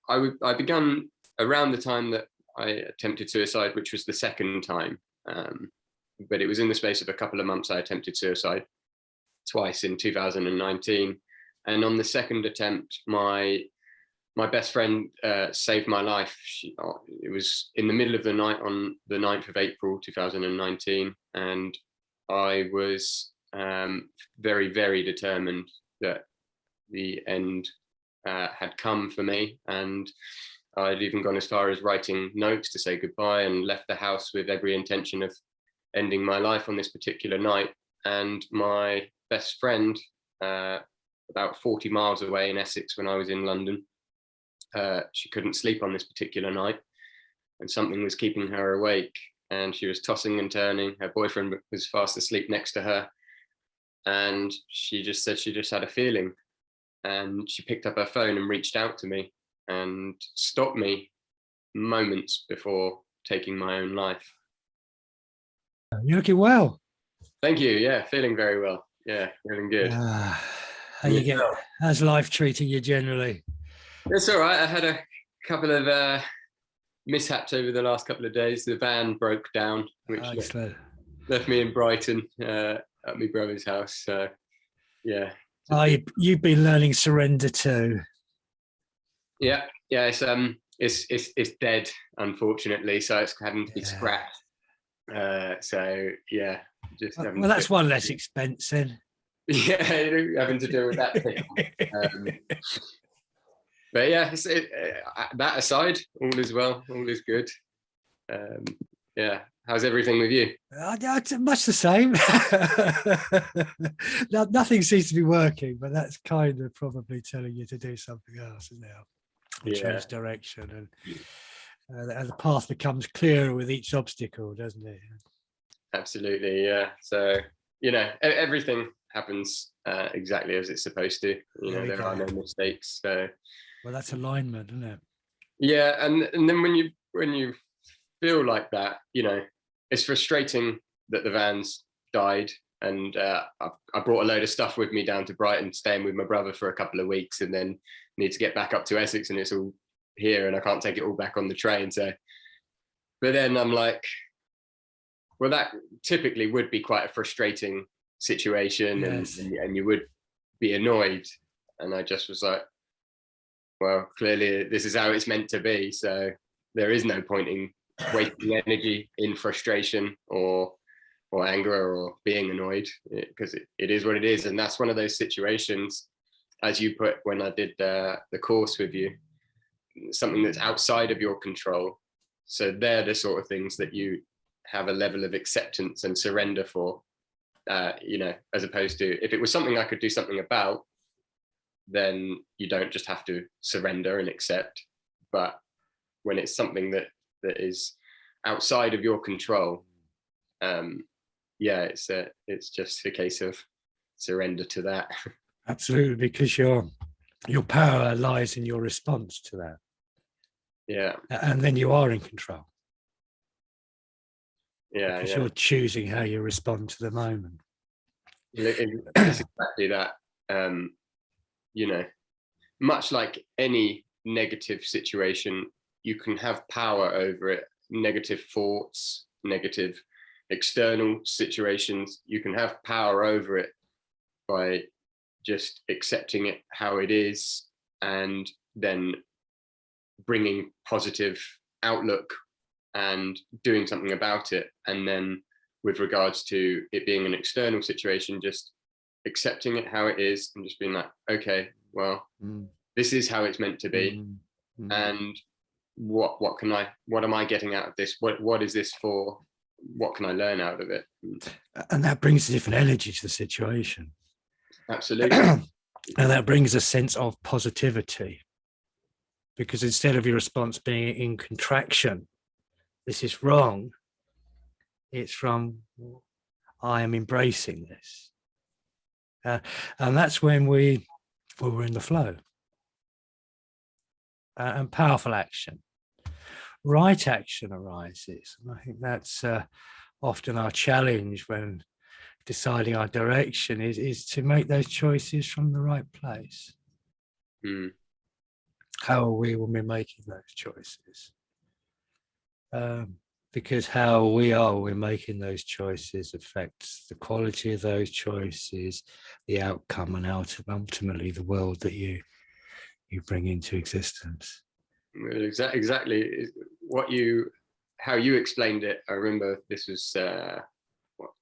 I began around the time that I attempted suicide, which was the second time. But it was in the space of a couple of months I attempted suicide twice in 2019. And on the second attempt, my best friend saved my life. It was in the middle of the night on the 9th of April, 2019. And I was very, very determined that the end had come for me. And I'd even gone as far as writing notes to say goodbye and left the house with every intention of ending my life on this particular night. And my best friend, about 40 miles away in Essex when I was in London, she couldn't sleep on this particular night and something was keeping her awake, and she was tossing and turning. Her boyfriend was fast asleep next to her, and she just said she just had a feeling, and she picked up her phone and reached out to me and stopped me moments before taking my own life. You're looking well. Thank you. Yeah, feeling very well. Yeah, feeling good. How's life treating you generally? It's all right. I had a couple of mishaps over the last couple of days. The van broke down, which left me in Brighton at my brother's house. So, yeah. You've been learning surrender too. Yeah. It's dead, unfortunately. So it's having to be scrapped. So yeah, just well, that's one less expense then. Yeah, having to deal with that thing. But yeah, that aside, all is well, all is good. Yeah, how's everything with you? Much the same. Nothing seems to be working, but that's kind of probably telling you to do something else, isn't it? Change direction, and the path becomes clearer with each obstacle, doesn't it? Absolutely, yeah. So, everything happens exactly as it's supposed to. There are no mistakes. So, well, that's alignment, isn't it? Yeah, and then when you feel like that, it's frustrating that the van's died, and I brought a load of stuff with me down to Brighton, staying with my brother for a couple of weeks, and then need to get back up to Essex, and it's all here, and I can't take it all back on the train. So, but then I'm like, well, that typically would be quite a frustrating situation, yes. and you would be annoyed, and I just was like, well, clearly this is how it's meant to be. So there is no point in wasting energy in frustration or anger or being annoyed, because it is what it is. And that's one of those situations, as you put when I did the course with you, something that's outside of your control. So they're the sort of things that you have a level of acceptance and surrender for, as opposed to if it was something I could do something about, then you don't just have to surrender and accept. But when it's something that is outside of your control, it's just a case of surrender to that. Absolutely, because your power lies in your response to that. Yeah. And then you are in control. Yeah. Because you're choosing how you respond to the moment. It's exactly that. Much like any negative situation, you can have power over it. Negative thoughts, negative external situations, you can have power over it by just accepting it how it is, and then bringing positive outlook and doing something about it. And then with regards to it being an external situation, just accepting it how it is and just being like, okay, well, this is how it's meant to be. And what am I getting out of this? What is this for? What can I learn out of it? And that brings a different energy to the situation. Absolutely. And that brings a sense of positivity, because instead of your response being in contraction, this is wrong, it's from, I am embracing this. And that's when we're in the flow. And powerful action, right action arises. And I think that's often our challenge when deciding our direction is to make those choices from the right place. How are we when we're making those choices? Because how we are when we're making those choices affects the quality of those choices, the outcome, and ultimately the world that you bring into existence. Exactly how you explained it. I remember this was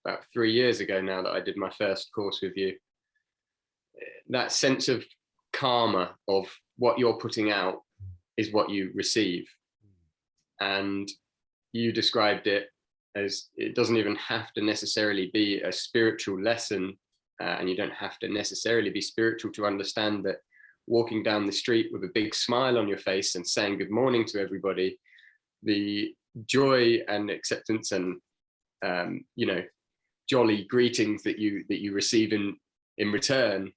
about 3 years ago now that I did my first course with you. That sense of karma of what you're putting out is what you receive. And you described it as it doesn't even have to necessarily be a spiritual lesson, and you don't have to necessarily be spiritual to understand that walking down the street with a big smile on your face and saying good morning to everybody, the joy and acceptance and jolly greetings that you receive in return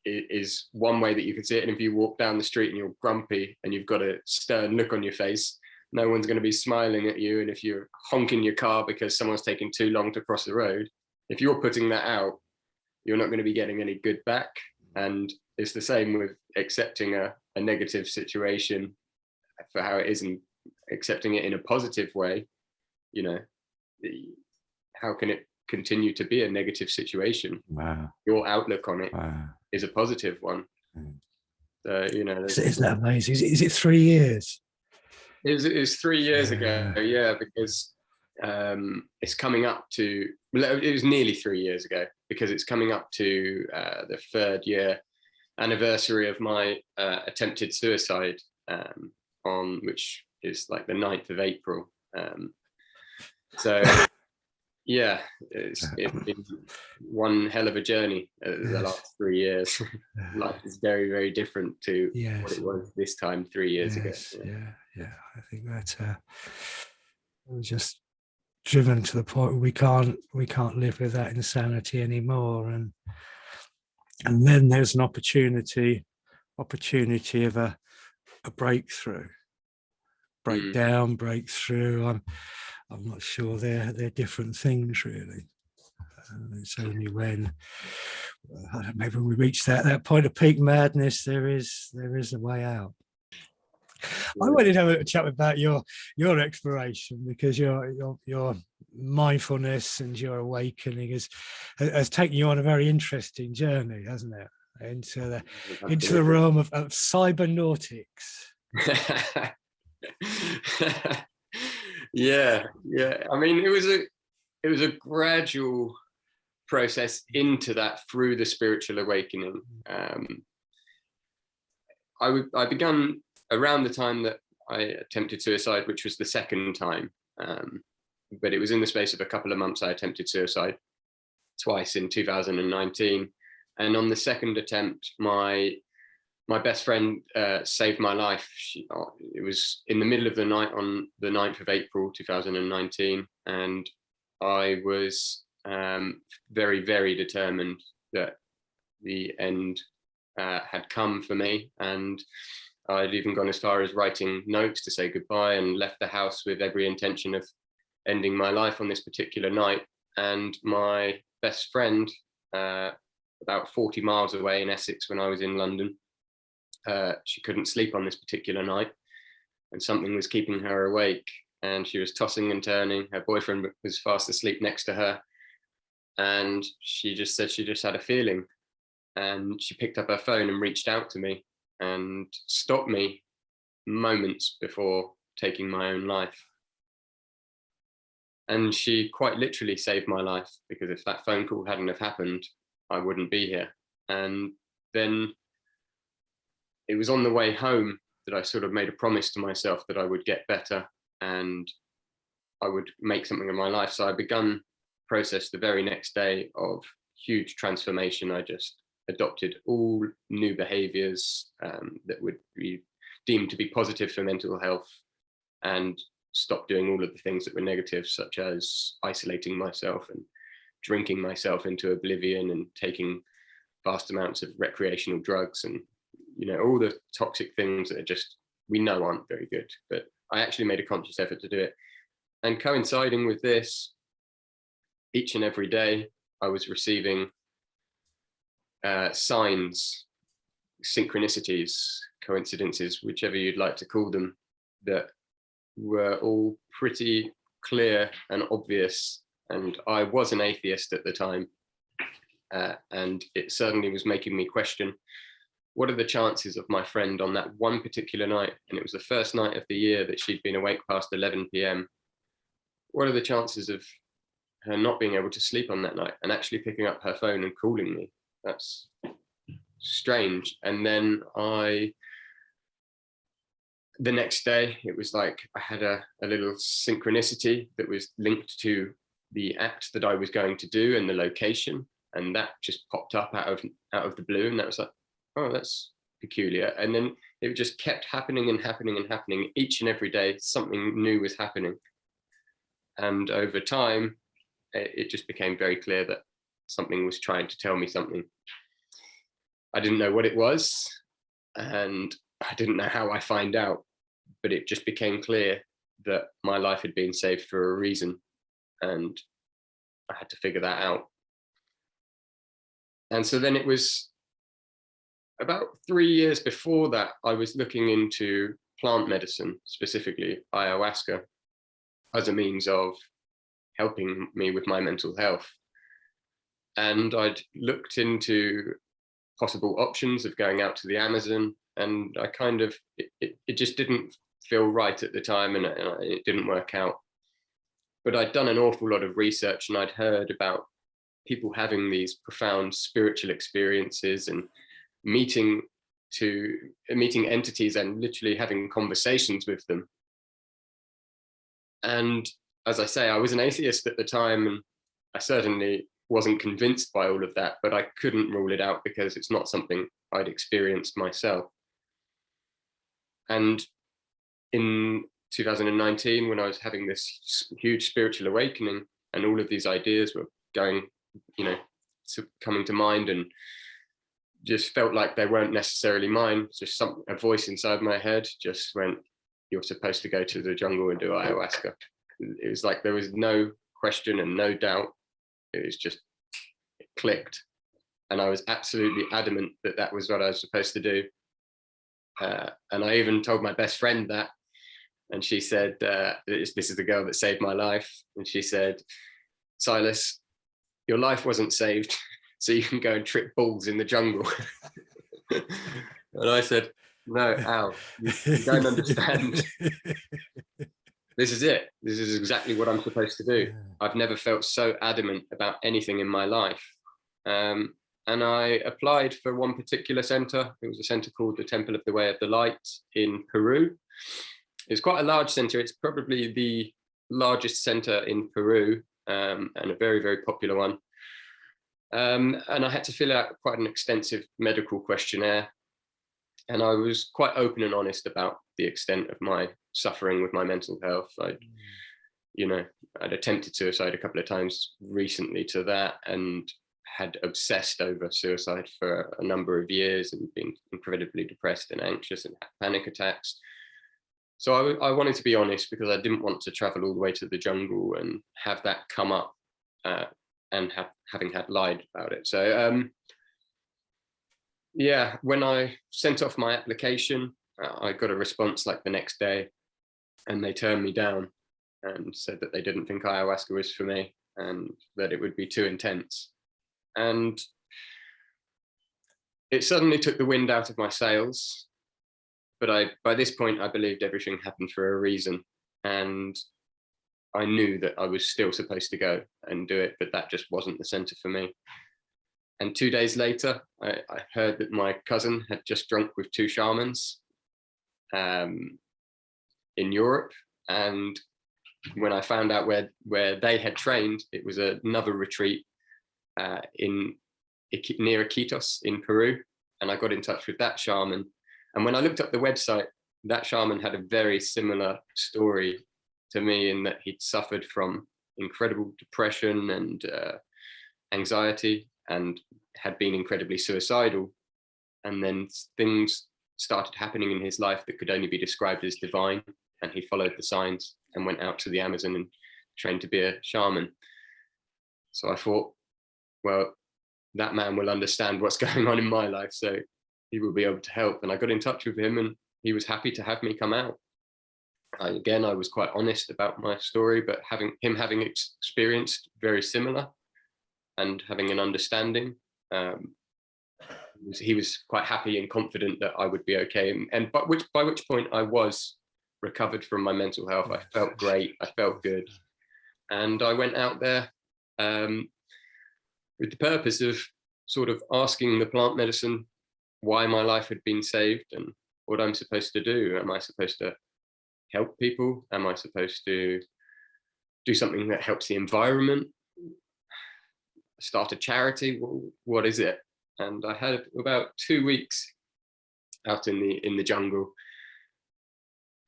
is one way that you can see it. And if you walk down the street and you're grumpy and you've got a stern look on your face, no one's going to be smiling at you. And if you're honking your car because someone's taking too long to cross the road, if you're putting that out, you're not going to be getting any good back. And it's the same with accepting a negative situation for how it is and accepting it in a positive way. How can it continue to be a negative situation? Wow. Your outlook on it is a positive one. So, isn't that amazing? Is it 3 years? It was 3 years ago, because it's coming up to, it was nearly 3 years ago, because it's coming up to the 3rd year anniversary of my attempted suicide, on which is like the 9th of April. So yeah, it's been one hell of a journey the last 3 years. Life is very, very different to what it was this time 3 years ago. Yeah. I think that we're just driven to the point where we can't live with that insanity anymore, and then there's an opportunity of a breakthrough, breakdown, breakthrough. I'm not sure they're different things really. It's only when maybe we reach that point of peak madness there is a way out. I wanted to have a chat about your exploration, because your mindfulness and your awakening has taken you on a very interesting journey, hasn't it? Into the realm of cybernautics. Yeah. I mean, it was a gradual process into that through the spiritual awakening. I began around the time that I attempted suicide, which was the 2nd time. But it was in the space of a couple of months I attempted suicide twice in 2019. And on the 2nd attempt, my best friend saved my life. It was in the middle of the night on the 9th of April 2019, and I was very, very determined that the end had come for me. And I'd even gone as far as writing notes to say goodbye, and left the house with every intention of ending my life on this particular night. And my best friend, about 40 miles away in Essex when I was in London, she couldn't sleep on this particular night, and something was keeping her awake, and she was tossing and turning. Her boyfriend was fast asleep next to her, and she just said she just had a feeling, and she picked up her phone and reached out to me and stopped me moments before taking my own life. And she quite literally saved my life, because if that phone call hadn't have happened, I wouldn't be here. And then it was on the way home that I sort of made a promise to myself that I would get better and I would make something of my life. So I began process the very next day of huge transformation. I just adopted all new behaviors that would be deemed to be positive for mental health, and stopped doing all of the things that were negative, such as isolating myself and drinking myself into oblivion and taking vast amounts of recreational drugs, and all the toxic things that are just, we know aren't very good. But I actually made a conscious effort to do it. And coinciding with this, each and every day I was receiving signs synchronicities, coincidences, whichever you'd like to call them, that were all pretty clear and obvious. And I was an atheist at the time, and it certainly was making me question, what are the chances of my friend on that one particular night, and it was the first night of the year that she'd been awake past 11 p.m. What are the chances of her not being able to sleep on that night and actually picking up her phone and calling me? That's strange. And then the next day, it was like I had a little synchronicity that was linked to the act that I was going to do and the location, and that just popped up out of the blue, and that was like, oh, that's peculiar. And then it just kept happening and happening and happening. Each and every day, something new was happening. And over time, it just became very clear that something was trying to tell me something. I didn't know what it was, and I didn't know how I find out, but it just became clear that my life had been saved for a reason, and I had to figure that out. And so then it was about 3 years before that, I was looking into plant medicine, specifically ayahuasca, as a means of helping me with my mental health. And I'd looked into possible options of going out to the Amazon, and I kind of, it just didn't feel right at the time, and it didn't work out. But I'd done an awful lot of research, and I'd heard about people having these profound spiritual experiences and meeting entities and literally having conversations with them. And as I say, I was an atheist at the time, and I certainly wasn't convinced by all of that, but I couldn't rule it out because it's not something I'd experienced myself. And in 2019, when I was having this huge spiritual awakening and all of these ideas were going, coming to mind, and just felt like they weren't necessarily mine, just a voice inside my head just went, you're supposed to go to the jungle and do ayahuasca. It was like there was no question and no doubt. It was just, it clicked. And I was absolutely adamant that that was what I was supposed to do. And I even told my best friend that. And she said, this is the girl that saved my life. And she said, Silas, your life wasn't saved, so you can go and trip balls in the jungle. And I said, no, Al, you don't understand. This is it. This is exactly what I'm supposed to do. I've never felt so adamant about anything in my life. And I applied for one particular center. It was a center called the Temple of the Way of the Light in Peru. It's quite a large center. It's probably the largest center in Peru, and a very, very popular one. And I had to fill out quite an extensive medical questionnaire. And I was quite open and honest about the extent of my suffering with my mental health. I'd attempted suicide a couple of times recently to that, and had obsessed over suicide for a number of years and been incredibly depressed and anxious and had panic attacks. So I wanted to be honest, because I didn't want to travel all the way to the jungle and have that come up, and having had lied about it. So when I sent off my application, I got a response like the next day, and they turned me down and said that they didn't think ayahuasca was for me and that it would be too intense. And it suddenly took the wind out of my sails. But by this point, I believed everything happened for a reason. And I knew that I was still supposed to go and do it, but that just wasn't the center for me. And 2 days later, I heard that my cousin had just drunk with 2 shamans in Europe. And when I found out where they had trained, it was another retreat near Iquitos in Peru. And I got in touch with that shaman. And when I looked up the website, that shaman had a very similar story to me, in that he'd suffered from incredible depression and anxiety, and had been incredibly suicidal. And then things started happening in his life that could only be described as divine. And he followed the signs and went out to the Amazon and trained to be a shaman. So I thought, well, that man will understand what's going on in my life. So he will be able to help. And I got in touch with him, and he was happy to have me come out. I was quite honest about my story, but having experienced very similar and having an understanding, he was quite happy and confident that I would be okay. And by which point I was recovered from my mental health. I felt great. I felt good. And I went out there with the purpose of sort of asking the plant medicine why my life had been saved and what I'm supposed to do. Am I supposed to help people? Am I supposed to do something that helps the environment? Start a charity? What is it? And I had about 2 weeks out in the jungle,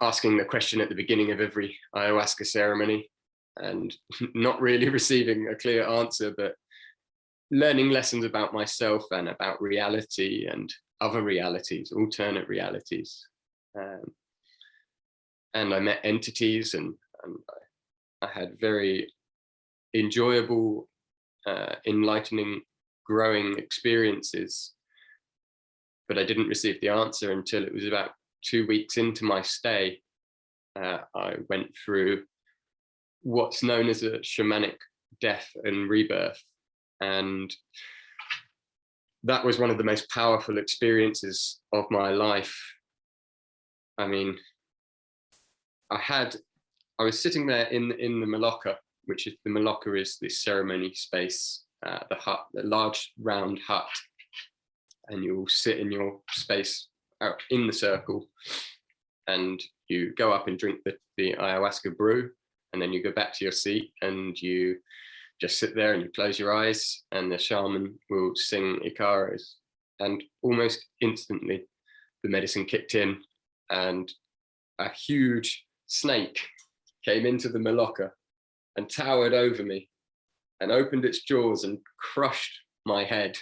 asking the question at the beginning of every ayahuasca ceremony, and not really receiving a clear answer, but learning lessons about myself and about reality and other realities, alternate realities. And I met entities, and I had very enjoyable, enlightening, growing experiences, but I didn't receive the answer until it was about 2 weeks into my stay. I went through what's known as a shamanic death and rebirth, and that was one of the most powerful experiences of my life. I mean, I was sitting there in the Maloka, which is, the Maloka is this ceremony space, the hut, the large round hut, and you all sit in your space out in the circle, and you go up and drink the ayahuasca brew, and then you go back to your seat and you just sit there and you close your eyes, and the shaman will sing ikaras, and almost instantly the medicine kicked in, and a huge snake came into the Maloka and towered over me and opened its jaws and crushed my head,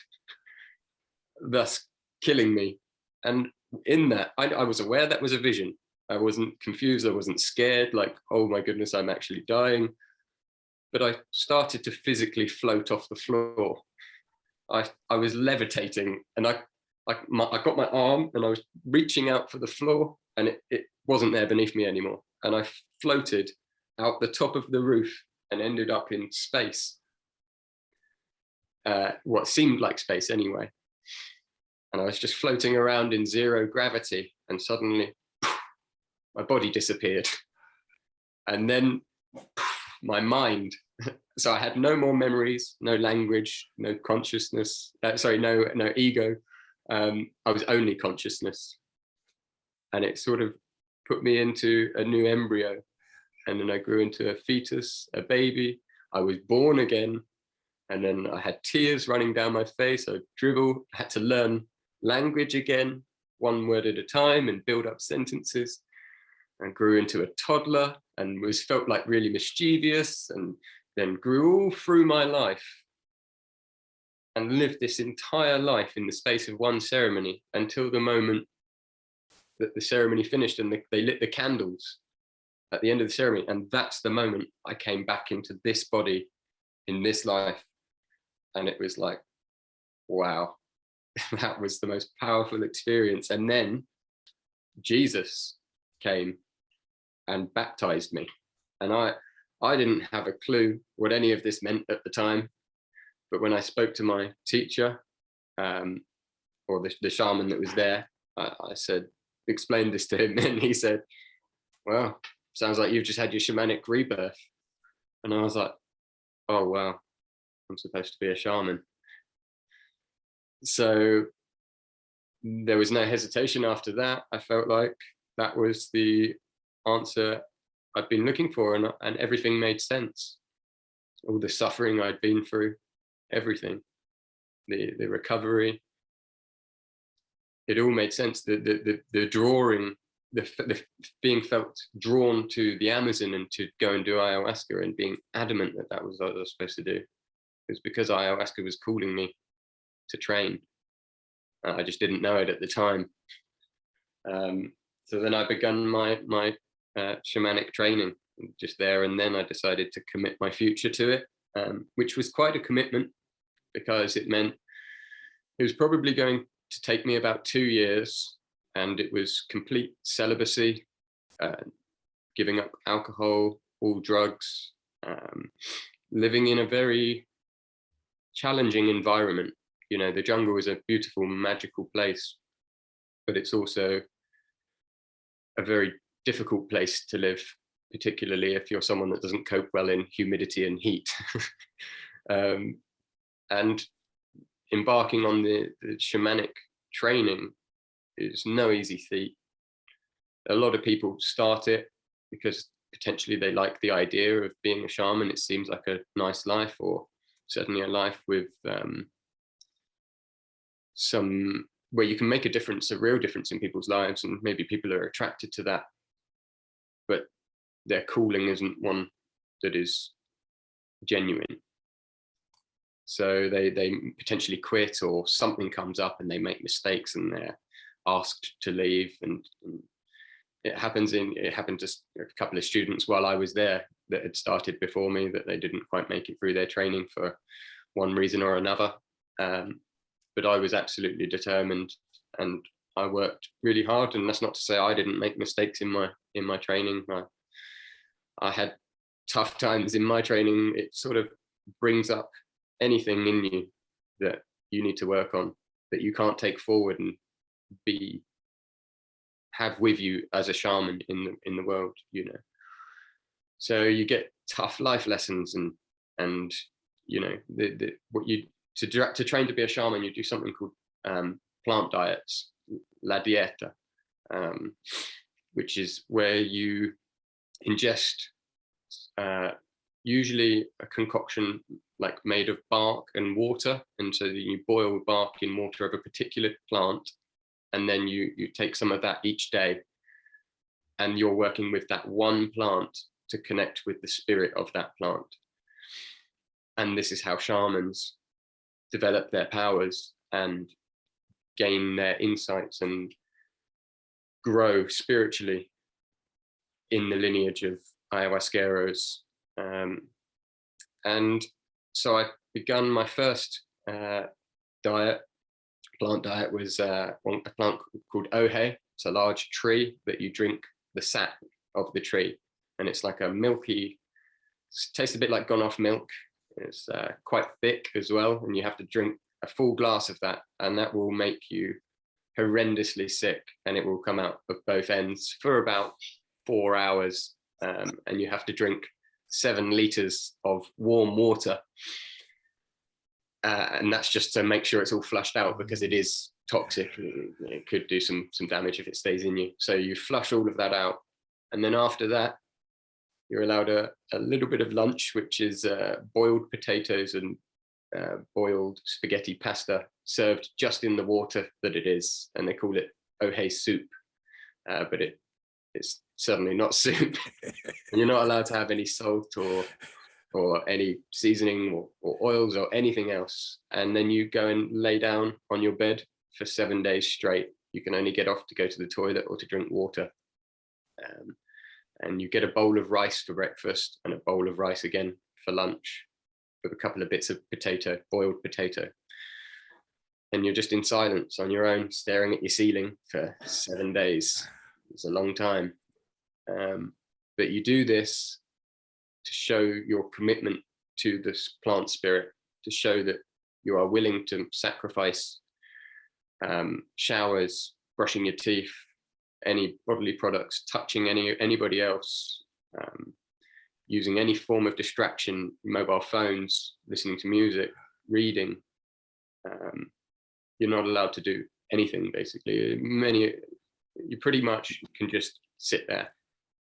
thus killing me. And in that, I was aware that was a vision. I wasn't confused. I wasn't scared, like, oh my goodness, I'm actually dying. But I started to physically float off the floor. I was levitating, and I got my arm and I was reaching out for the floor, and it wasn't there beneath me anymore. And I floated out the top of the roof and ended up in space, what seemed like space anyway. And I was just floating around in zero gravity, and suddenly my body disappeared. And then my mind, so I had no more memories, no language, no consciousness, no ego. I was only consciousness. And it sort of put me into a new embryo. And then I grew into a fetus, a baby. I was born again. And then I had tears running down my face. I dribbled, had to learn language again, one word at a time, and build up sentences. And grew into a toddler and felt like really mischievous, and then grew all through my life and lived this entire life in the space of one ceremony until the moment that the ceremony finished and they lit the candles at the end of the ceremony. And that's the moment I came back into this body in this life. And it was like, wow, that was the most powerful experience. And then Jesus came and baptized me. And I didn't have a clue what any of this meant at the time. But when I spoke to my teacher, or the shaman that was there, I said, explained this to him, and he said, well, sounds like you've just had your shamanic rebirth. And I was like, oh, wow, I'm supposed to be a shaman. So there was no hesitation after that. I felt like that was the answer I'd been looking for, and everything made sense. All the suffering I'd been through, everything, the recovery, it all made sense. The drawing, the being felt drawn to the Amazon and to go and do ayahuasca, and being adamant that was what I was supposed to do. It was because ayahuasca was calling me to train. I just didn't know it at the time. So then I began my shamanic training just there, and then I decided to commit my future to it, which was quite a commitment, because it meant it was probably going to take me about 2 years, and it was complete celibacy, giving up alcohol, all drugs, living in a very challenging environment. You know, the jungle is a beautiful, magical place, but it's also a very difficult place to live, particularly if you're someone that doesn't cope well in humidity and heat. And embarking on the shamanic training is no easy feat. A lot of people start it because potentially they like the idea of being a shaman. It seems like a nice life, or certainly a life with some where you can make a difference, a real difference in people's lives, and maybe people are attracted to that, but their calling isn't one that is genuine. So they potentially quit, or something comes up and they make mistakes and they're asked to leave. And it happened to a couple of students while I was there that had started before me, that they didn't quite make it through their training for one reason or another. But I was absolutely determined, and I worked really hard. And that's not to say I didn't make mistakes in my training. I had tough times in my training. It sort of brings up anything in you that you need to work on, that you can't take forward and have with you as a shaman in the world, you know. So you get tough life lessons, and you know, to train to be a shaman, you do something called plant diets, la dieta, which is where you ingest usually a concoction like made of bark and water, and so you boil bark in water of a particular plant, and then you take some of that each day, and you're working with that one plant to connect with the spirit of that plant. And this is how shamans develop their powers and gain their insights and grow spiritually in the lineage of ayahuasqueros. And so I begun my first plant diet was a plant called ohe. It's a large tree that you drink the sap of the tree, and it's like a milky, tastes a bit like gone off milk. It's quite thick as well, and you have to drink a full glass of that, and that will make you horrendously sick, and it will come out of both ends for about 4 hours, and you have to drink 7 liters of warm water. And that's just to make sure it's all flushed out, because it is toxic. It could do some damage if it stays in you. So you flush all of that out. And then after that, you're allowed a little bit of lunch, which is boiled potatoes and boiled spaghetti pasta served just in the water that it is. And they call it ohe soup, but it's certainly not soup. And you're not allowed to have any salt or any seasoning or oils or anything else. And then you go and lay down on your bed for 7 days straight. You can only get off to go to the toilet or to drink water. And you get a bowl of rice for breakfast and a bowl of rice again for lunch, with a couple of bits of potato, boiled potato. And you're just in silence on your own, staring at your ceiling for 7 days. It's a long time. But you do this to show your commitment to this plant spirit, to show that you are willing to sacrifice showers, brushing your teeth, any bodily products, touching anybody else, using any form of distraction, mobile phones, listening to music, reading. You're not allowed to do anything, basically. You pretty much can just sit there.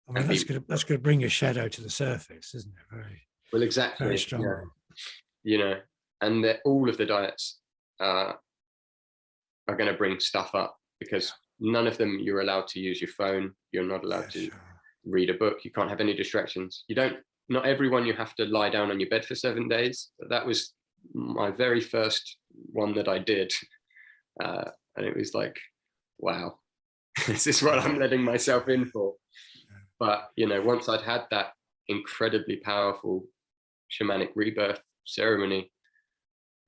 I mean, that's going to bring your shadow to the surface, isn't it? Well, exactly. Very strong. Yeah. You know, and all of the diets are going to bring stuff up, because none of them you're allowed to use your phone. You're not allowed to read a book. You can't have any distractions. Not everyone you have to lie down on your bed for 7 days. That was my very first one that I did. And it was like, wow, this is what I'm letting myself in for. But, you know, once I'd had that incredibly powerful shamanic rebirth ceremony,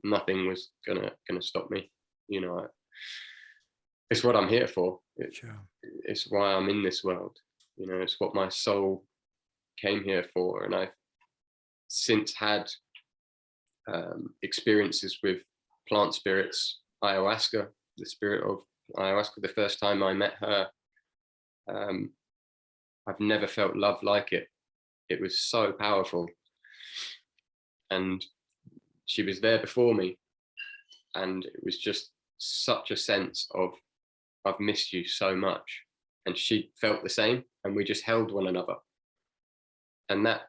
nothing was gonna stop me. You know, it's what I'm here for. Sure. It's why I'm in this world. You know, it's what my soul came here for. And I've since had experiences with plant spirits, ayahuasca, the spirit of ayahuasca. The first time I met her, I've never felt love like it. It was so powerful. And she was there before me. And it was just such a sense of, I've missed you so much. And she felt the same. And we just held one another. And that,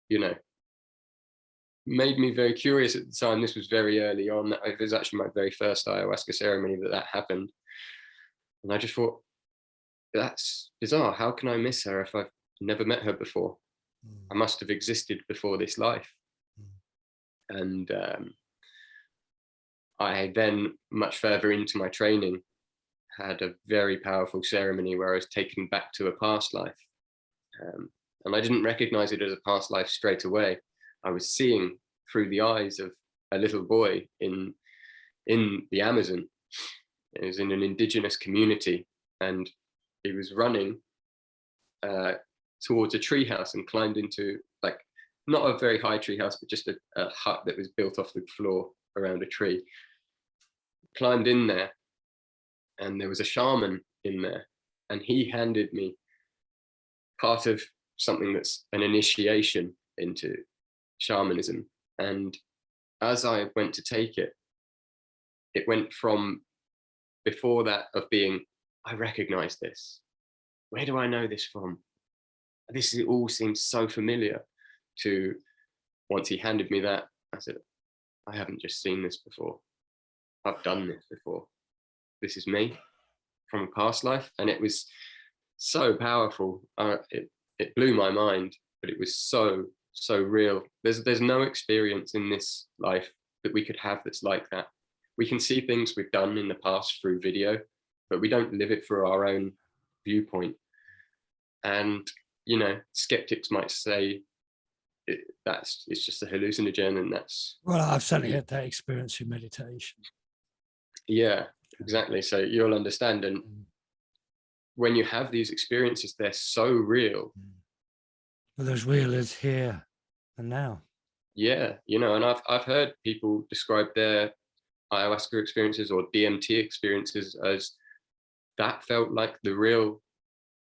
you know, made me very curious at the time. This was very early on. It was actually my very first ayahuasca ceremony that happened. And I just thought, that's bizarre. How can I miss her if I've never met her before? I must have existed before this life. And I then, much further into my training, had a very powerful ceremony where I was taken back to a past life. And I didn't recognize it as a past life straight away. I was seeing through the eyes of a little boy in the Amazon. It was in an indigenous community, and he was running towards a treehouse and climbed into, like, not a very high treehouse, but just a hut that was built off the floor around a tree. Climbed in there, and there was a shaman in there, and he handed me part of something that's an initiation into shamanism. And as I went to take it, it went from, before that, of being, I recognize this. Where do I know this from? This all seems so familiar, to, once he handed me that, I said, I haven't just seen this before. I've done this before. This is me from a past life. And it was so powerful. It blew my mind, but it was so real. There's no experience in this life that we could have that's like that. We can see things we've done in the past through video, but we don't live it through our own viewpoint. And, you know, skeptics might say it's just a hallucinogen, and that's... Well, I've certainly had that experience in meditation. Yeah, exactly. So you'll understand. And when you have these experiences, they're so real. Well, they're as real as here and now. Yeah, you know, and I've heard people describe their ayahuasca experiences or DMT experiences as, that felt like the real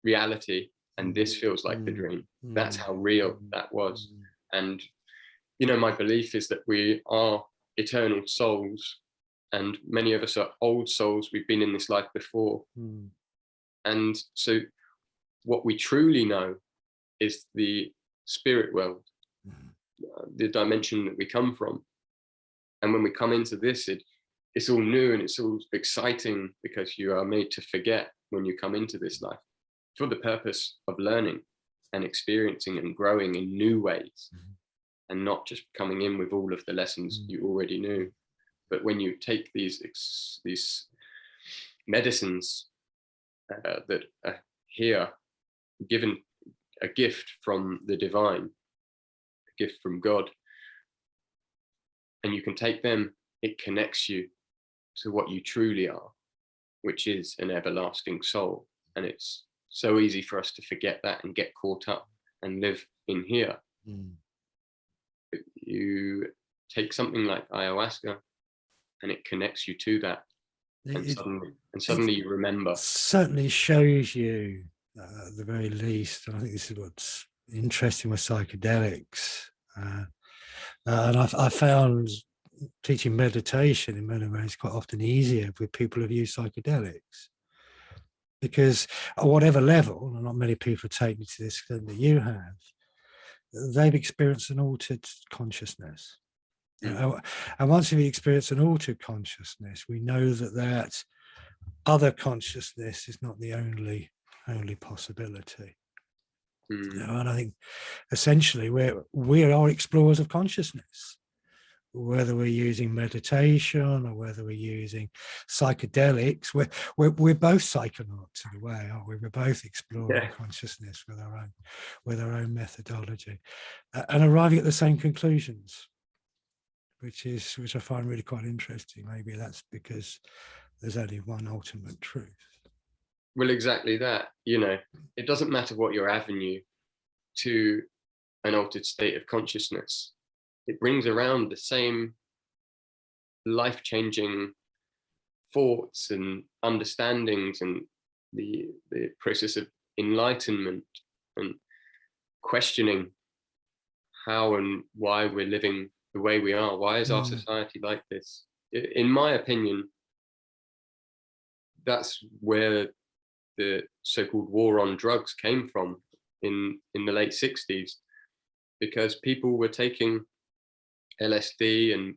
reality, and this feels like the dream. That's how real that was. And, you know, my belief is that we are eternal souls, and many of us are old souls. We've been in this life before. And so what we truly know is the spirit world, the dimension that we come from. And when we come into this, it's all new and it's all exciting, because you are made to forget when you come into this life for the purpose of learning and experiencing and growing in new ways, and not just coming in with all of the lessons you already knew. But when you take these medicines that are here, given a gift from the divine, a gift from God, and you can take them, it connects you to what you truly are, which is an everlasting soul. And it's so easy for us to forget that and get caught up and live in here. But you take something like ayahuasca, and it connects you to that, and suddenly you remember. Certainly shows you, at the very least, and I think this is what's interesting with psychedelics. And I found teaching meditation in many ways quite often easier with people who've used psychedelics, because at whatever level, and not many people take me to this extent that you have, they've experienced an altered consciousness. And once we experience an altered consciousness, we know that other consciousness is not the only possibility. And I think essentially we are explorers of consciousness, whether we're using meditation or whether we're using psychedelics. We're both psychonauts in a way, aren't we? We're both exploring consciousness with our own methodology, and arriving at the same conclusions, which I find really quite interesting. Maybe that's because there's only one ultimate truth. Well, exactly that. It doesn't matter what your avenue to an altered state of consciousness. It brings around the same life-changing thoughts and understandings, and the process of enlightenment and questioning how and why we're living the way we are. Why is our society like this? In my opinion, that's where the so-called war on drugs came from in the late 60s, because people were taking LSD and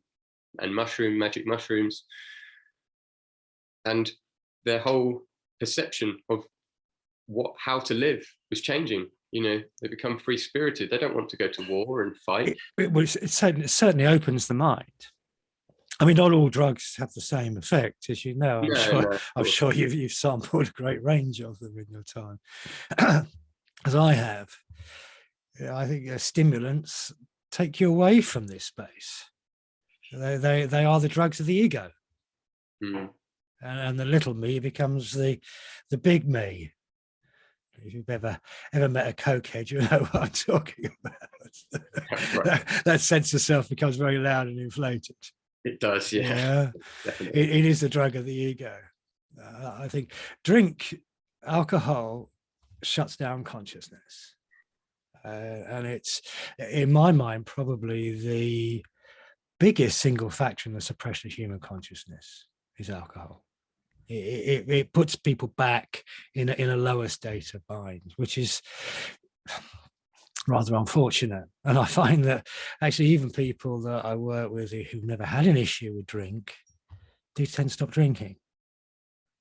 magic mushrooms, and their whole perception of how to live was changing. They become free-spirited. They don't want to go to war and fight. It certainly opens the mind. I mean, not all drugs have the same effect, as you know. I'm sure you've sampled a great range of them in your time, as I have. I think stimulants take you away from this space. They are the drugs of the ego, and the little me becomes the big me. If you've ever met a cokehead, you know what I'm talking about. Right. That sense of self becomes very loud and inflated. It does, yeah. Definitely. It is the drug of the ego. I think alcohol shuts down consciousness. And it's, in my mind, probably the biggest single factor in the suppression of human consciousness is alcohol. It puts people back in a lower state of mind, which is rather unfortunate. And I find that actually even people that I work with who've never had an issue with drink do tend to stop drinking,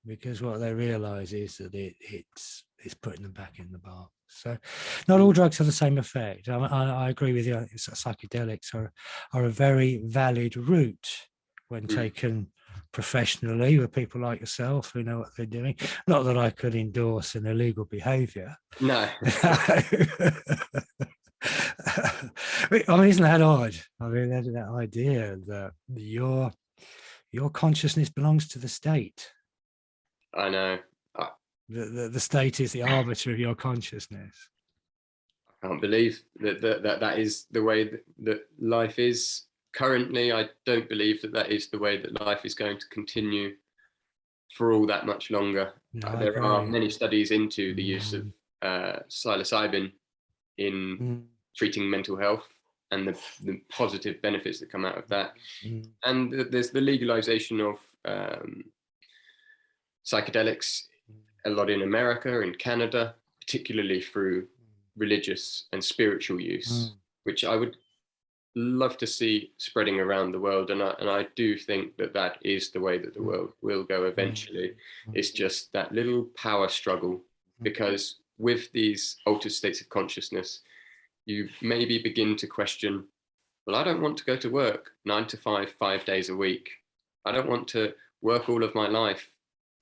because what they realize is that it's putting them back in the bar. So not all drugs have the same effect. I agree with you. Psychedelics are a very valid route when taken professionally with people like yourself who know what they're doing. Not that I could endorse an illegal behavior. No. I mean, isn't that odd? I mean, that idea that your consciousness belongs to the state. I know. The state is the arbiter of your consciousness. I can't believe that is the way that life is currently. I don't believe that is the way that life is going to continue for all that much longer. No, there are many studies into the use of psilocybin in treating mental health and the positive benefits that come out of that. And there's the legalization of psychedelics a lot in America, in Canada, particularly through religious and spiritual use, which I would love to see spreading around the world. And I do think that is the way that the world will go eventually. It's just that little power struggle, because with these altered states of consciousness, you maybe begin to question, well, I don't want to go to work 9 to 5, 5 days a week. I don't want to work all of my life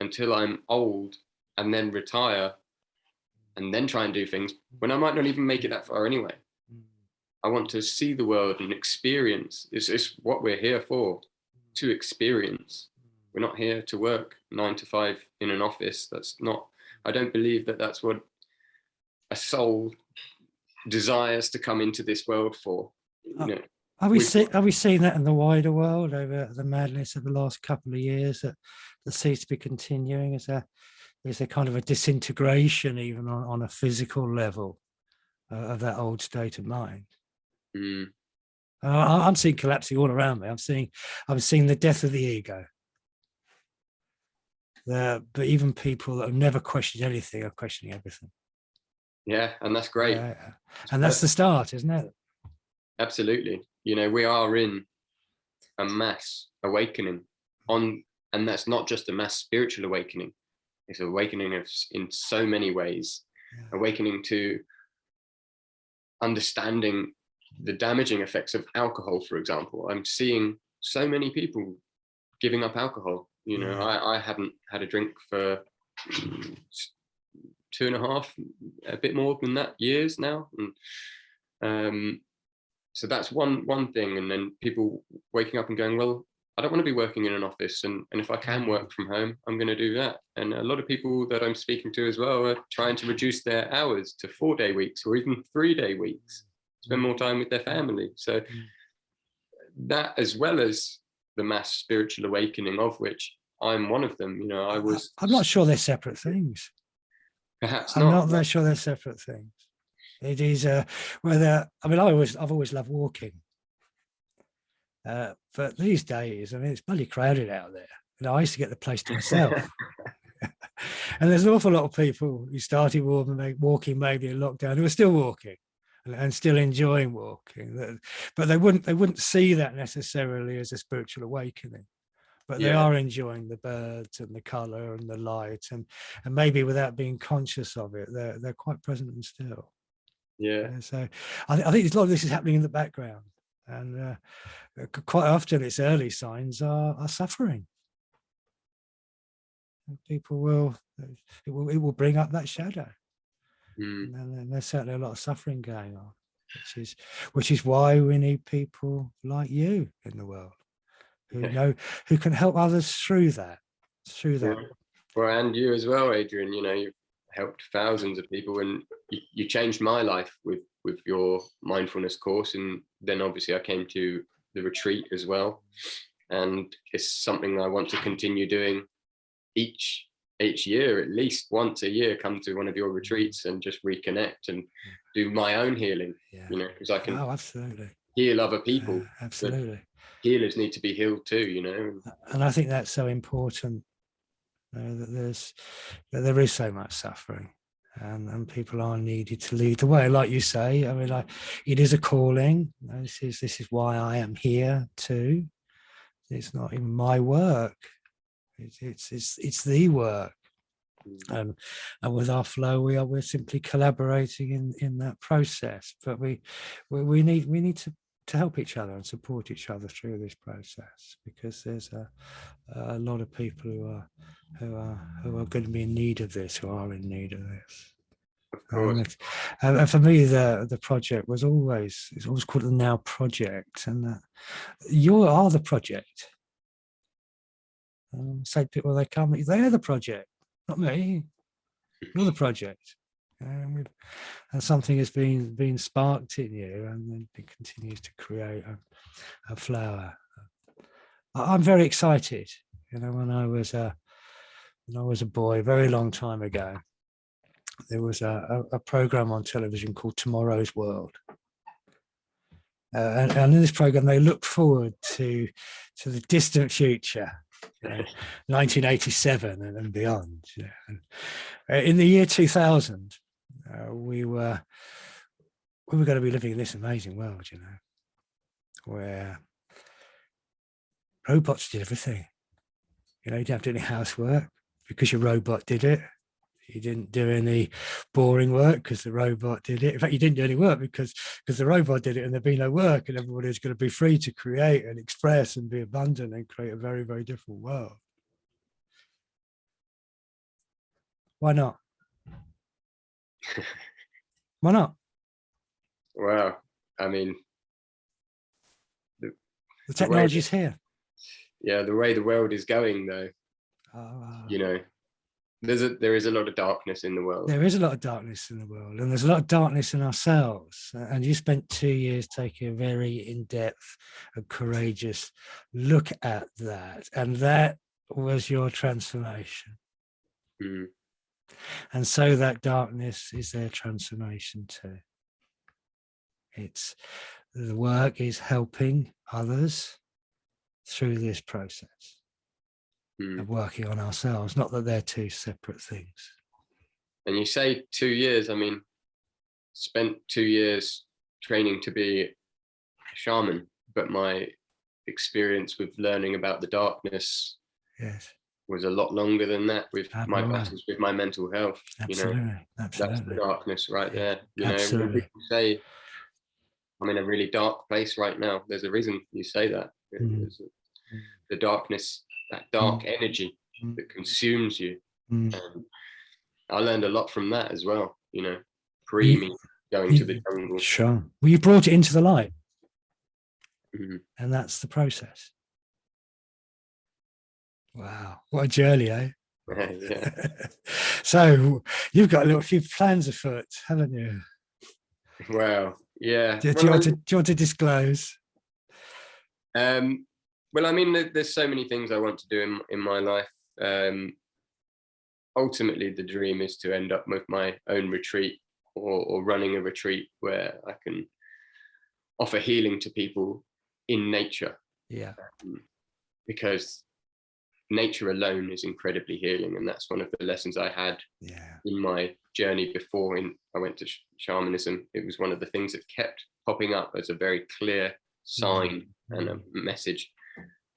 until I'm old and then retire and then try and do things when I might not even make it that far anyway. I want to see the world and experience. It's what we're here for, to experience. We're not here to work 9 to 5 in an office. I don't believe that that's what a soul desires to come into this world for. Are we seeing that in the wider world over the madness of the last couple of years that seems to be continuing? Is there kind of a disintegration even on a physical level of that old state of mind? I'm seeing collapsing all around me. I'm seeing the death of the ego. But even people that have never questioned anything are questioning everything. Yeah, and that's great. And that's the start, isn't it? Absolutely. We are in a mass awakening and that's not just a mass spiritual awakening. It's an awakening in so many ways. Awakening to understanding the damaging effects of alcohol, for example. I'm seeing so many people giving up alcohol. I haven't had a drink for 2.5, a bit more than that, years now. And so that's one thing. And then people waking up and going, well, I don't want to be working in an office, and if I can work from home, I'm going to do that. And a lot of people that I'm speaking to as well are trying to reduce their hours to 4-day weeks or even 3-day weeks, spend more time with their family. So that, as well as the mass spiritual awakening, of which I'm one of them, I'm not sure they're separate things. Perhaps I'm not. not that sure they're separate things. It is whether, I mean, I've always loved walking. But these days, I mean, it's bloody crowded out there. I used to get the place to myself. And there's an awful lot of people who started walking maybe in lockdown who are still walking and still enjoying walking. But they wouldn't see that necessarily as a spiritual awakening. But they are enjoying the birds and the colour and the light, and maybe without being conscious of it, they're quite present and still. Yeah. So I think a lot of this is happening in the background, and quite often its early signs are suffering. And people it will bring up that shadow, and there's certainly a lot of suffering going on, which is why we need people like you in the world who can help others through that. Well, and you as well, Adrian. You've helped thousands of people, and you changed my life with your mindfulness course, and then obviously I came to the retreat as well, and it's something I want to continue doing each year, at least once a year. Come to one of your retreats and just reconnect and do my own healing. Because I can absolutely heal other people. Absolutely. Healers need to be healed too. And I think that's so important. That there is so much suffering, and people are needed to lead the way, like you say. I mean, it is a calling. This is why I am here too. It's not even my work. It's the work. And with our flow, we're simply collaborating in that process. But we need to help each other and support each other through this process, because there's a lot of people who are going to be in need of this, who are in need of this. Of course. And for me, the project it's always called the Now Project, and you are the project. Say people, they are the project, not me. You're the project. And something has been sparked in you, and it continues to create a flower. I'm very excited. When I was a boy, a very long time ago, there was a program on television called Tomorrow's World. And in this program, they looked forward to the distant future, 1987 and beyond. And in the year 2000, we were going to be living in this amazing world, where robots did everything. You didn't have to do any housework because your robot did it. You didn't do any boring work because the robot did it. In fact, you didn't do any work because the robot did it, and there'd be no work, and everybody was going to be free to create and express and be abundant and create a very, very different world. Why not? Why not? Well, I mean, the technology's here. Yeah, the way the world is going, though, there is a lot of darkness in the world. There is a lot of darkness in the world, and there's a lot of darkness in ourselves. And you spent 2 years taking a very in-depth and courageous look at that, and that was your transformation. And so that darkness is their transformation too. The work is helping others through this process of working on ourselves, not that they're two separate things. And you say 2 years, I mean, spent 2 years training to be a shaman, but my experience with learning about the darkness was a lot longer than that, with my battles with my mental health. Absolutely. That's the darkness right there. Absolutely. When people say I'm in a really dark place right now, there's a reason you say that. The darkness, that dark energy that consumes you. I learned a lot from that as well, pre me going to the jungle. Sure. Well, you brought it into the light. And that's the process. Wow, what a journey, eh? Yeah. So you've got a little few plans afoot, haven't you? Well, yeah. Do you want to, do you want to disclose? Well, I mean, there's so many things I want to do in my life. Ultimately, the dream is to end up with my own retreat, or running a retreat where I can offer healing to people in nature. Yeah. Because nature alone is incredibly healing, and that's one of the lessons I had in my journey before I went to shamanism. It was one of the things that kept popping up as a very clear sign and a message: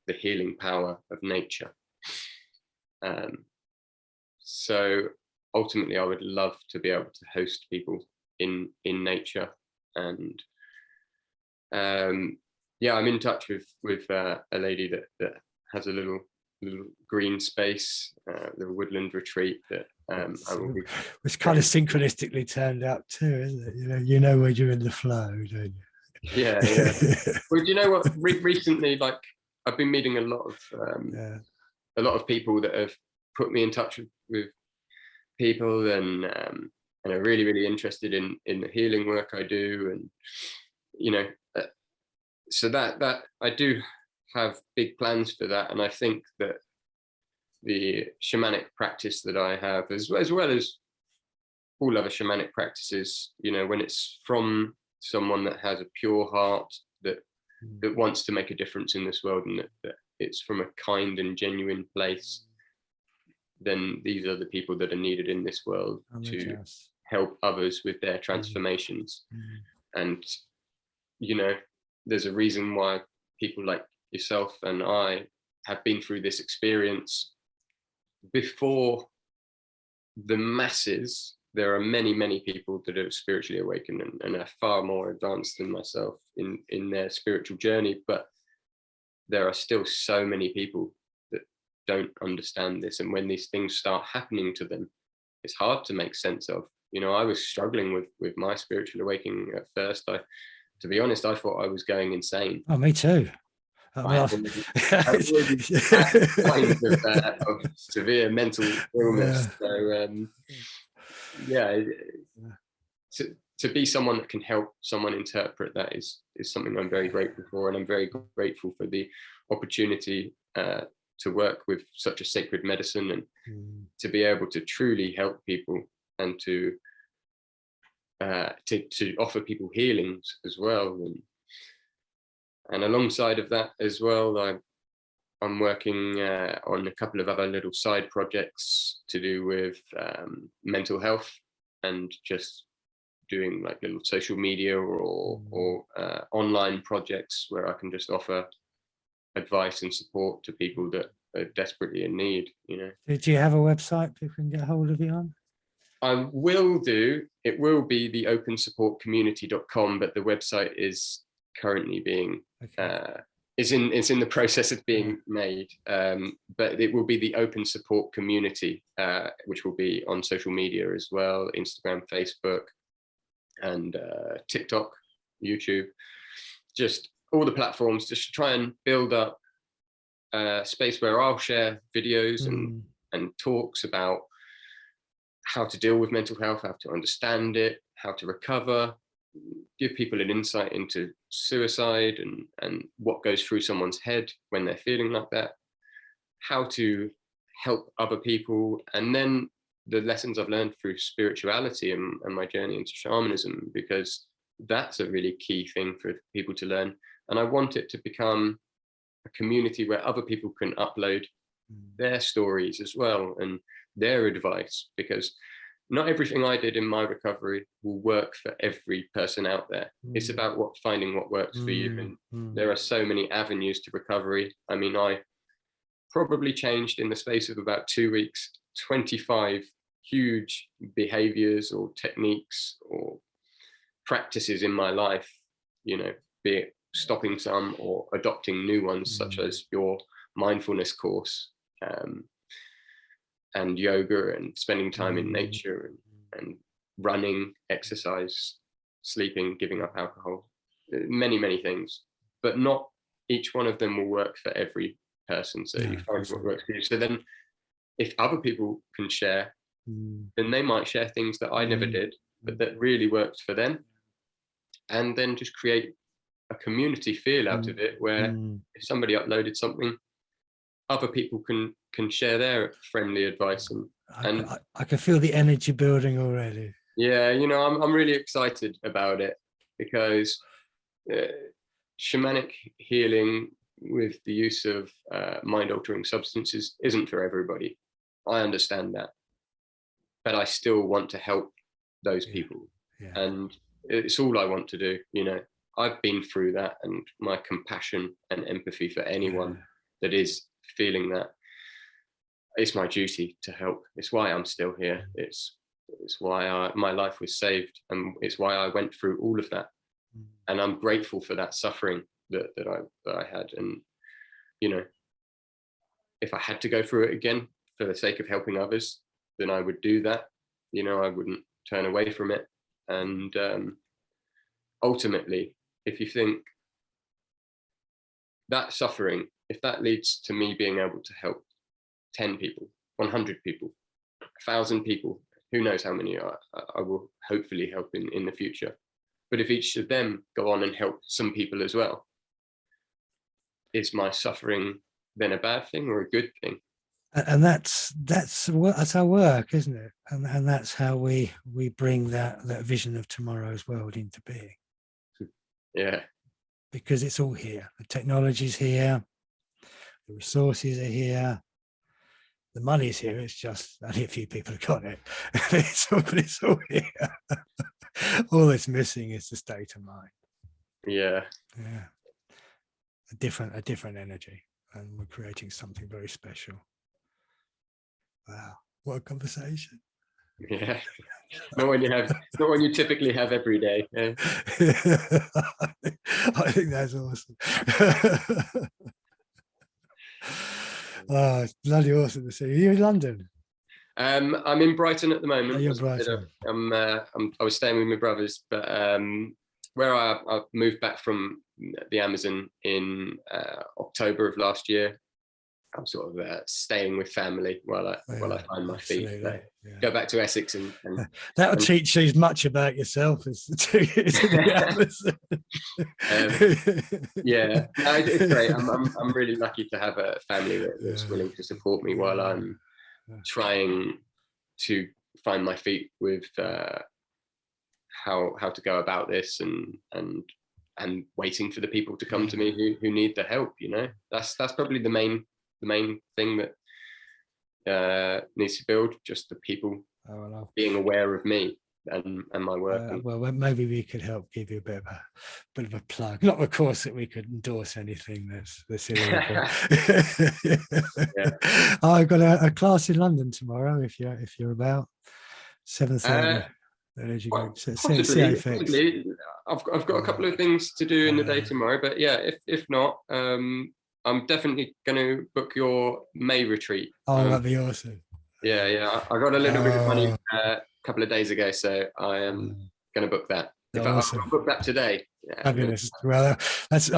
the healing power of nature. So ultimately, I would love to be able to host people in nature, and yeah, I'm in touch with a lady that has a little green space, the woodland retreat that I will be. Which kind of synchronistically turned out too, isn't it? You know when you're in the flow, don't you? Yeah. Well, do you know what? Recently, like, I've been meeting a lot of people that have put me in touch with people, and are really interested in the healing work I do, and so that I do have big plans for that, and I think that the shamanic practice that I have, as well as all other shamanic practices, when it's from someone that has a pure heart, that wants to make a difference in this world, and that it's from a kind and genuine place, then these are the people that are needed in this world to help others with their transformations. And there's a reason why people like yourself and I have been through this experience before the masses. There are many people that are spiritually awakened and are far more advanced than myself in their spiritual journey, but there are still so many people that don't understand this, and when these things start happening to them, it's hard to make sense of. I was struggling with my spiritual awakening at first. To be honest, I thought I was going insane. Oh, me too. I've already had signs of severe mental illness. So to be someone that can help someone interpret that is something I'm very grateful for, and I'm very grateful for the opportunity to work with such a sacred medicine, and to be able to truly help people, and to offer people healings as well. And alongside of that as well, I'm working on a couple of other little side projects to do with mental health, and just doing like little social media or online projects where I can just offer advice and support to people that are desperately in need. Do you have a website people can get hold of you on? I will do. It will be the opensupportcommunity.com, but the website is currently being it's in the process of being made. But it will be the Open Support Community, which will be on social media as well: Instagram, Facebook, and TikTok, YouTube, just all the platforms, just to try and build up a space where I'll share videos and talks about how to deal with mental health, how to understand it, how to recover, give people an insight into suicide and what goes through someone's head when they're feeling like that, how to help other people, and then the lessons I've learned through spirituality and my journey into shamanism, because that's a really key thing for people to learn. And I want it to become a community where other people can upload their stories as well, and their advice, because not everything I did in my recovery will work for every person out there. It's about finding what works for you. And there are so many avenues to recovery. I mean, I probably changed in the space of about 2 weeks 25 huge behaviors or techniques or practices in my life, be it stopping some or adopting new ones, such as your mindfulness course, and yoga, and spending time in nature, and running, exercise, sleeping, giving up alcohol, many things. But not each one of them will work for every person. So Yeah, you find sure. what works for you. So then if other people can share, then they might share things that I never did, but that really worked for them. And then just create a community feel out of it, where if somebody uploaded something, other people can share their friendly advice. And I can feel the energy building already. yeah, you know, I'm really excited about it, because shamanic healing with the use of mind-altering substances isn't for everybody. I understand that, but I still want to help those people. Yeah. And it's all I want to do. You know, I've been through that, and my compassion and empathy for anyone that is feeling that, it's my duty to help. It's why I'm still here. It's why my life was saved, and it's why I went through all of that. And I'm grateful for that suffering that I had. And you know, if I had to go through it again for the sake of helping others, then I would do that. You know, I wouldn't turn away from it. And ultimately, if you think that suffering, if that leads to me being able to help 10 people, 100 people, 1,000 people, who knows how many I will hopefully help in the future. But if each of them go on and help some people as well, is my suffering then a bad thing or a good thing? And that's our work, isn't it? And that's how we bring that vision of tomorrow's world into being. Yeah. Because it's all here. The technology's here, the resources are here, the money's here. It's just only a few people have got it. It's all here. All that's missing is the state of mind. Yeah. Yeah. A different energy, and we're creating something very special. Wow, what a conversation. Yeah. Not when you typically have every day. Yeah. I think that's awesome. Oh, it's bloody awesome to see you. Are you in London? I'm in Brighton at the moment. Oh, you're Brighton. I was staying with my brothers, but where I moved back from the Amazon in October of last year, I'm sort of staying with family while I find my feet. Go back to Essex and that'll teach you as much about yourself as the 2 years in the Amazon. Yeah, no, it's great. I'm really lucky to have a family that's willing to support me while I'm trying to find my feet with how to go about this, and waiting for the people to come to me who need the help. You know, that's probably the main thing that needs to build, just the people being aware of me and my work. Well, maybe we could help give you a bit of a plug. Not, of course, that we could endorse anything that's illegal. I've got a class in London tomorrow. If you're about 7:30. Possibly. I've got a couple of things to do in the day tomorrow, but yeah, if not, I'm definitely going to book your May retreat. Oh, that'd be awesome. Yeah. I got a little bit of money a couple of days ago, so I am going to book that. In fact, awesome. I'll book that today. Fabulous. Well, that's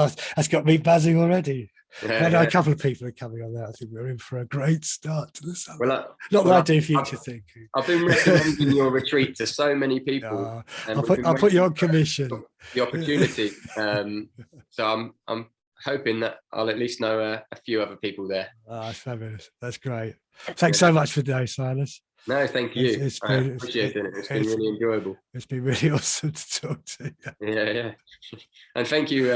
got me buzzing already. A couple of people are coming on that. I think we're in for a great start to the summer. Not that I do future thinking. I've been recommending your retreat to so many people. I'll put you on commission. The opportunity. So I'm hoping that I'll at least know a few other people there. That's fabulous. That's great. Thanks so much for today, Silas. No, thank you. I appreciate it. It's been really enjoyable. It's been really awesome to talk to you. Yeah. And thank you,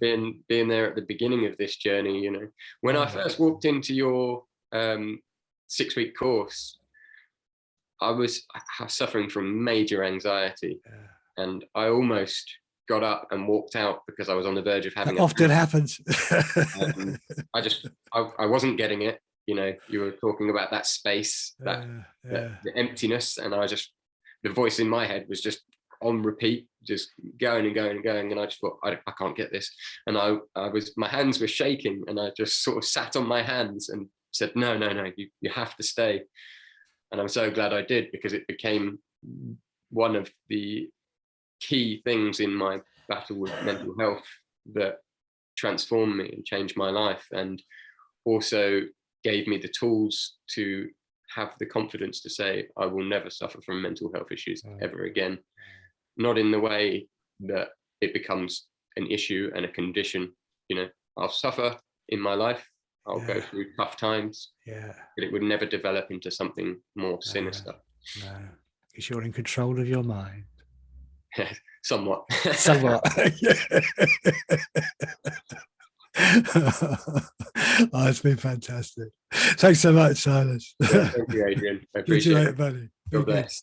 being there at the beginning of this journey. When I first walked into your 6-week course, I was suffering from major anxiety, and I almost got up and walked out because I was on the verge of having it. Often happens. I wasn't getting it. You were talking about that space, the emptiness, and the voice in my head was just on repeat, just going and going and going. And I just thought, I can't get this. And my hands were shaking, and I just sort of sat on my hands and said, no, you have to stay. And I'm so glad I did, because it became one of the key things in my battle with mental health that transformed me and changed my life, and also gave me the tools to have the confidence to say I will never suffer from mental health issues ever again. Not in the way that it becomes an issue and a condition. You know, I'll suffer in my life, I'll go through tough times, but it would never develop into something more sinister. No, because you're in control of your mind. Somewhat. Somewhat. Oh, it's been fantastic. Thanks so much, Silas. Thank you, Adrian. I appreciate it. Buddy. God bless.